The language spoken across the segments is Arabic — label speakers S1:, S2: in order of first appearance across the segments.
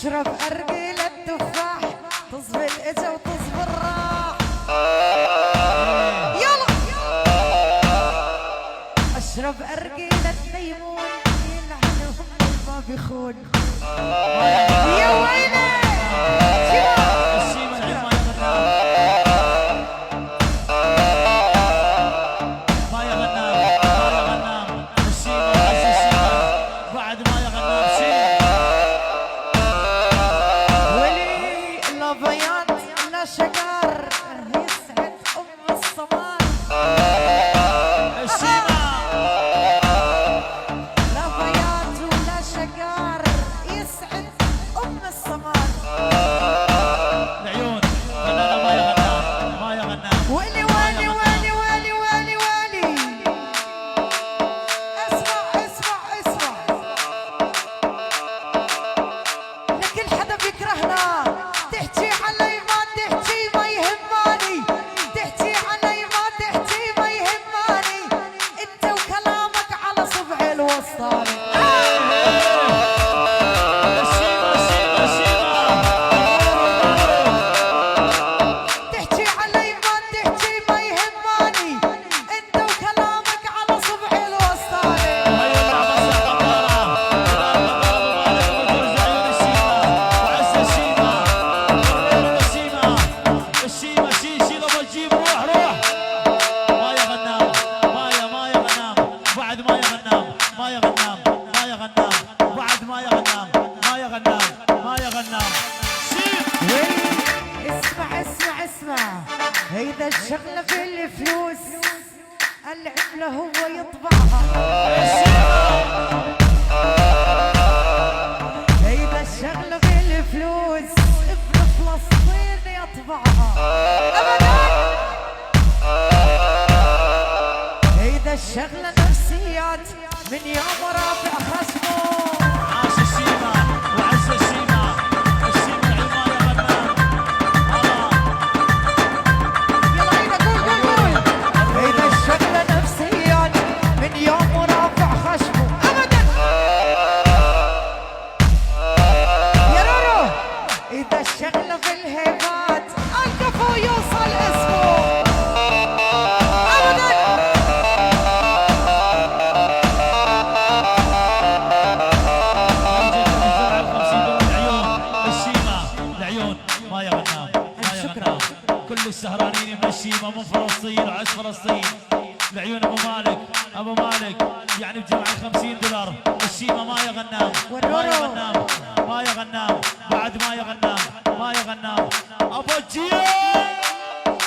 S1: اشرب ارقي للتفاح تصبر الاجا وتصبر راح. يلا اشرب ارقي للليمون يلعنهم ما بيخون. يا ويلي هيدا الشغلة في الفلوس العملة هو يطبعها. هيدا الشغلة في الفلوس ابن فلسطين يطبعها أبدا. هيدا الشغلة نفسيات من يوم رافع خصمه.
S2: عاش الشيمة وعز الشيمة
S1: الشغلة في الهيبات الكفو يوصل اسمه أبدا.
S2: الشيمة العيون ما يغنى ما يغنى كل السهرانين من الشيمة من فلسطين وعز فلسطين. العيون ابو مالك ابو مالك يعني بجمع $50. الشيمة ما يغنى ما يغنى ما يغنى بعد ما يغنى ما يغنى ابو الجيل.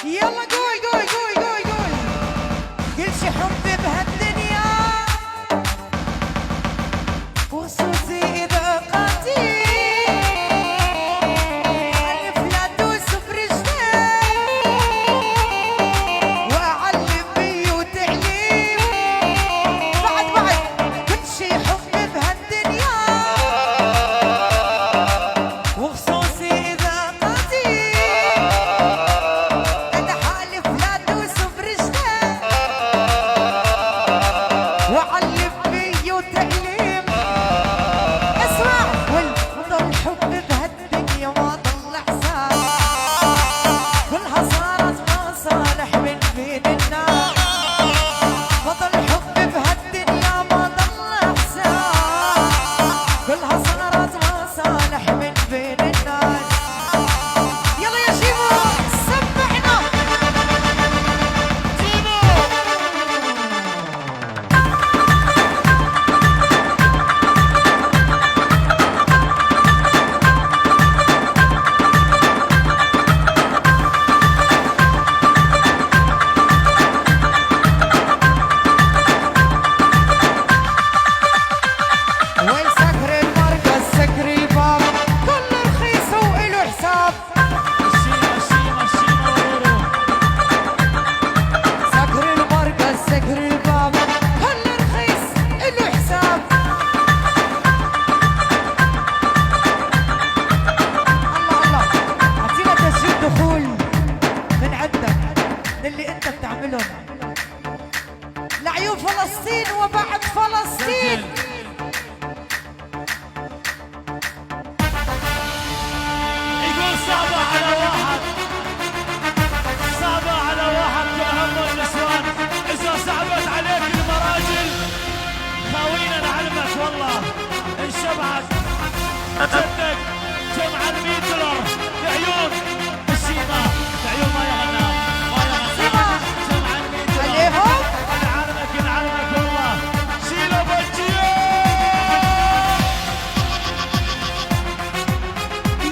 S1: يلا قول قول قول قول قول كل شي حبي بهالدنيا وخصوصي اذا قاتل الف لا توسف رجلي واعلم بي وتعليم بعد كل شي حبي بهالدنيا
S2: صعبة على واحد، صعبة على واحد كأهم النسوان. إذا صعبت عليك المراجل خاوينا نعلمك والله انشبعت جدك جمع $100 لعيون الشيمة، لعيون ما يغنى ما يغنى جمع $100
S1: عليهم
S2: نعلمك والله شيلو بجيو.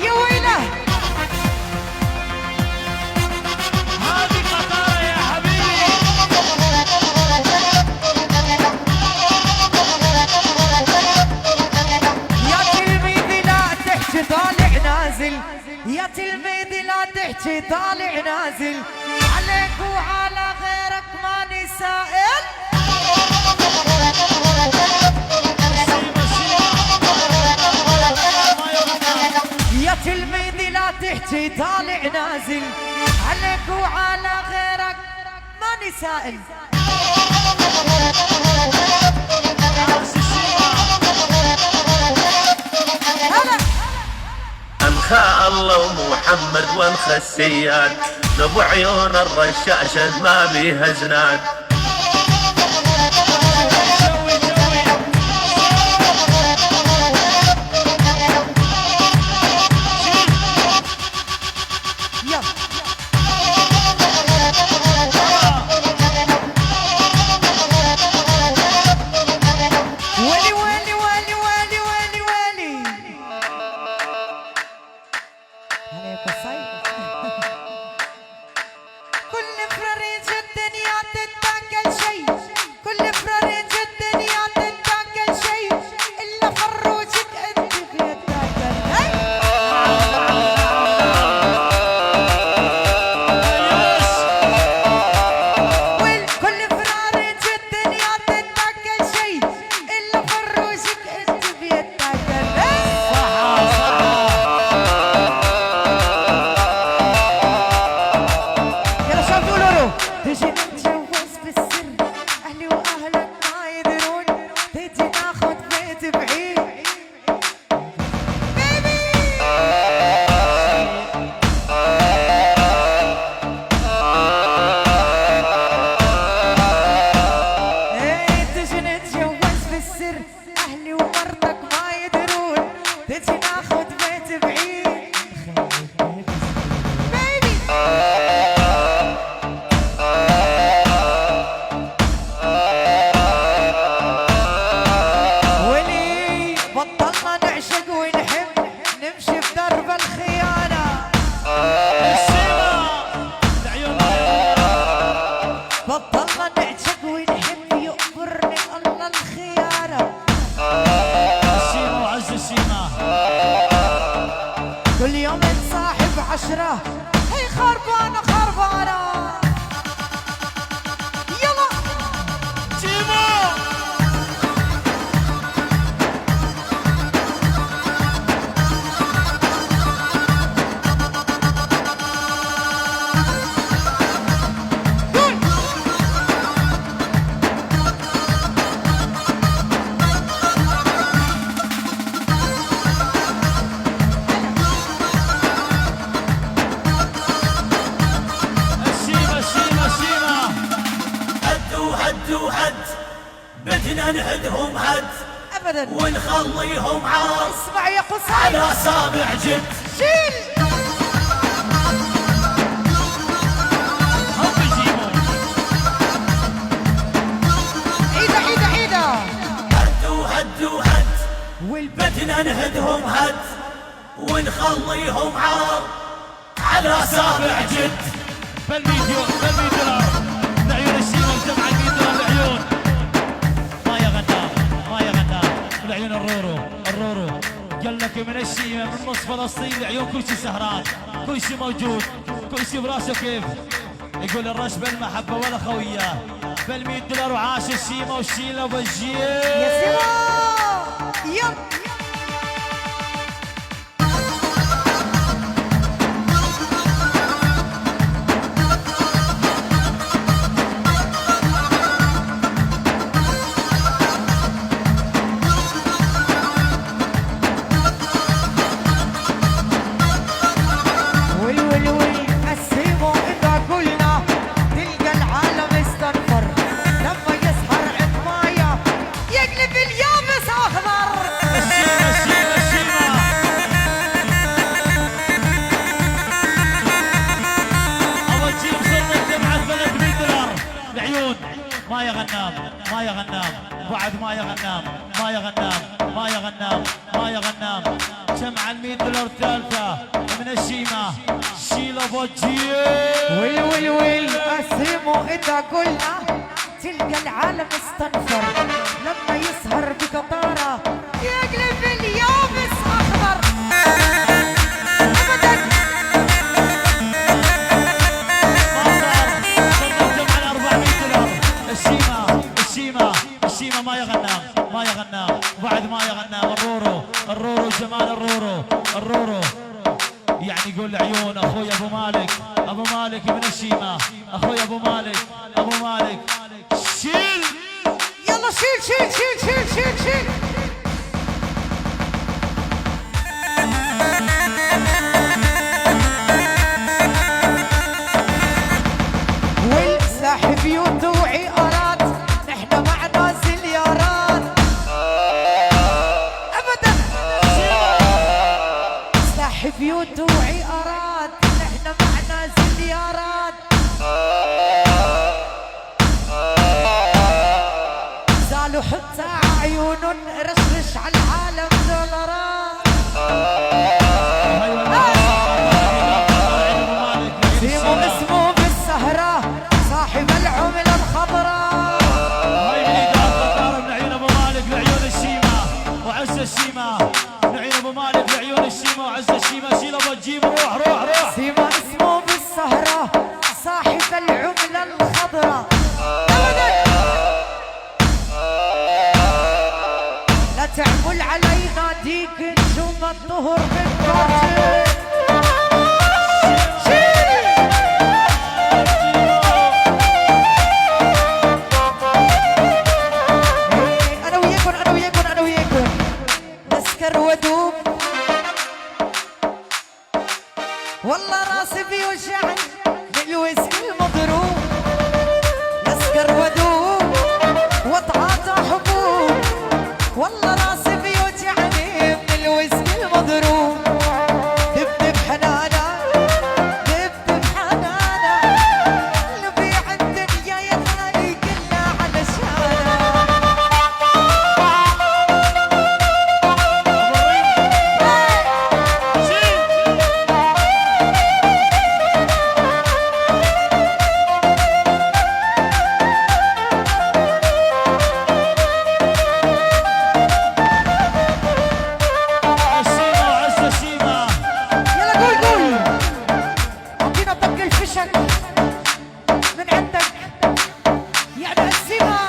S1: يا ويله
S2: هذه قطارة يا حبيبي.
S1: يا تلميذي لا تحكي طالع نازل، يا تلميذي لا تحكي طالع نازل، عليك وعلى غيرك ماني سائل. يا تلميذي لا تحكي طالع نازل، عليك وعلى غيرك ماني سائل. هلا
S3: انخى الله ومحمد وانخى السياد، لابو عيون الرشاشة ما بيها زناد.
S1: ويلي ويلي ويلي ويلي ويلي ويلي عليك الصيف. كل فراريج الدنيا تتاكل شي، كل فراريج الدنيا تتاكل شي، الا فروجك انت بيتاكل. كل فراريج الدنيا تتاكل شي، الا فروجك انت بيتاكل. يلا شباب قولوا له تجي نتجوز بالسر، اهلي واهلك ما يدرون، تجي ناخذ بيت بعيد. بيبي ايه تجي نتجوز بالسر، اهلي ومرتك ما يدرون، تجي ناخذ بيت بعيد. بيبي ولي بطلنا نعشق ونحب، نمشي في درب الخيانة.
S2: الشيمة لعيون
S1: بطلنا نعشق ونحب، يقبرني الله الخيانة.
S2: الشيمة وعز الشيمة.
S1: كل يوم نصاحب 10، هي خربانة خربانة. يلا
S2: شيمة
S1: قول
S2: الشيمة الشيمة الشيمة.
S3: هد وهد بدنا نهدهم هد،
S1: ابدا.
S3: ونخليهم عار
S1: اسمع يا قصي
S3: على اصابع جد.
S1: شيل
S2: هم يجيبوا
S1: عيدة عيدة عيدة.
S3: هد وهد
S1: والبدن
S3: بدنا نهدهم هد، ونخليهم عار على اصابع جد.
S2: $100 لعيون الشيمة مجمع $100 لعيون ما يغنى ما يغنى. ولعيون الرورو قال لك من الشيمة من نص فلسطين لعيون كل شي سهران، كل شي موجود، كل شي براسه كيف يقول الرش بالمحبة ولا خوياه. $100 وعاش الشيمة والشيلة وبجيه.
S1: يا سما يلا
S2: جمع $100 الثالثة من الشيمة شيلة بوجيه.
S1: ويل ويل ويل اسمو اذا قلنا تلقى العالم استنفر لما يسهر بقطارة يقلب اليابس اخضر. ابدا
S2: ما صار صرنا على $400. الشيمة ما يغنى وبعد ما يغنى الرورو جمال الرورو يعني يقول لعيون اخوي ابو مالك من الشيمة. اخوي ابو مالك شيل
S1: يلا شيل والساحب بيوت وعيارات نحن معنا زليارات. ابدا ساحب بيوت وعيارات نحن معنا زليارات. زالوا حتى عيون رشرش على العالم دولارات. سيمو اسمه بالسهرة صاحب العملة الخضراء.
S2: هاي من إدارة من عيون ابو مالك لعيون الشيمة وعز الشيمة. من عيون ابو مالك لعيون الشيمة وعز الشيمة. شيل ابو تجيب روح.
S1: سيما اسمه بالسهرة صاحب العملة الخضراء. لا تعمل علينا ديك نجوم الظهر بالكوتش. انا وياكم نسكر ودوب والله راسي بيوجعني من الويسكي المضروب. نسكر ودوب واتعاطى حبوب والله راسي بيوجعني من الويسكي المضروب. دب حنانا اللي عند الدنيا يا غالي كلها علشانا. من عندك يعني السيما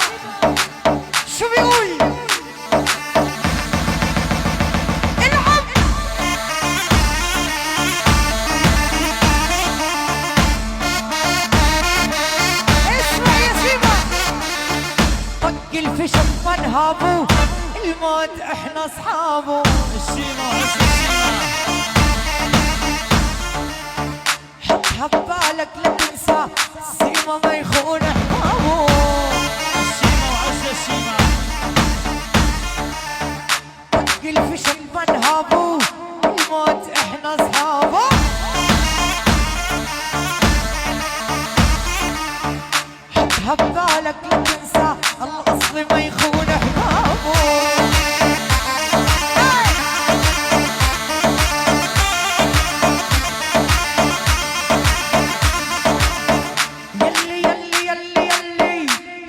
S1: شو بيقول؟ العب اسمع يا سيما طق الفشل منهابو الموت احنا اصحابه.
S2: الشيمة وعز الشيمة.
S1: حطها ببالك لا تنسى سيما ما يخون احبابه.
S2: الشيمة وعز الشيمة.
S1: طق الفشل منهابو الموت احنا اصحابه. حطها ببالك لا تنسى الاصل ما يخون احبابه.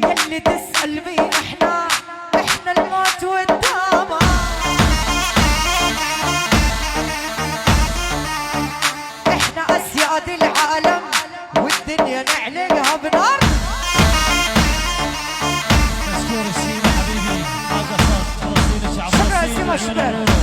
S1: يلي تسأل مين احنا الموت والدامة. احنا اسياد العالم والدنيا نعلقها بنار.
S2: مشكور الشيمة حبيبي ما قصرت. فلسطين الشعب
S1: شكرا
S2: فلسطين
S1: سيما
S2: لعيون
S1: شكرا.
S2: الرورو.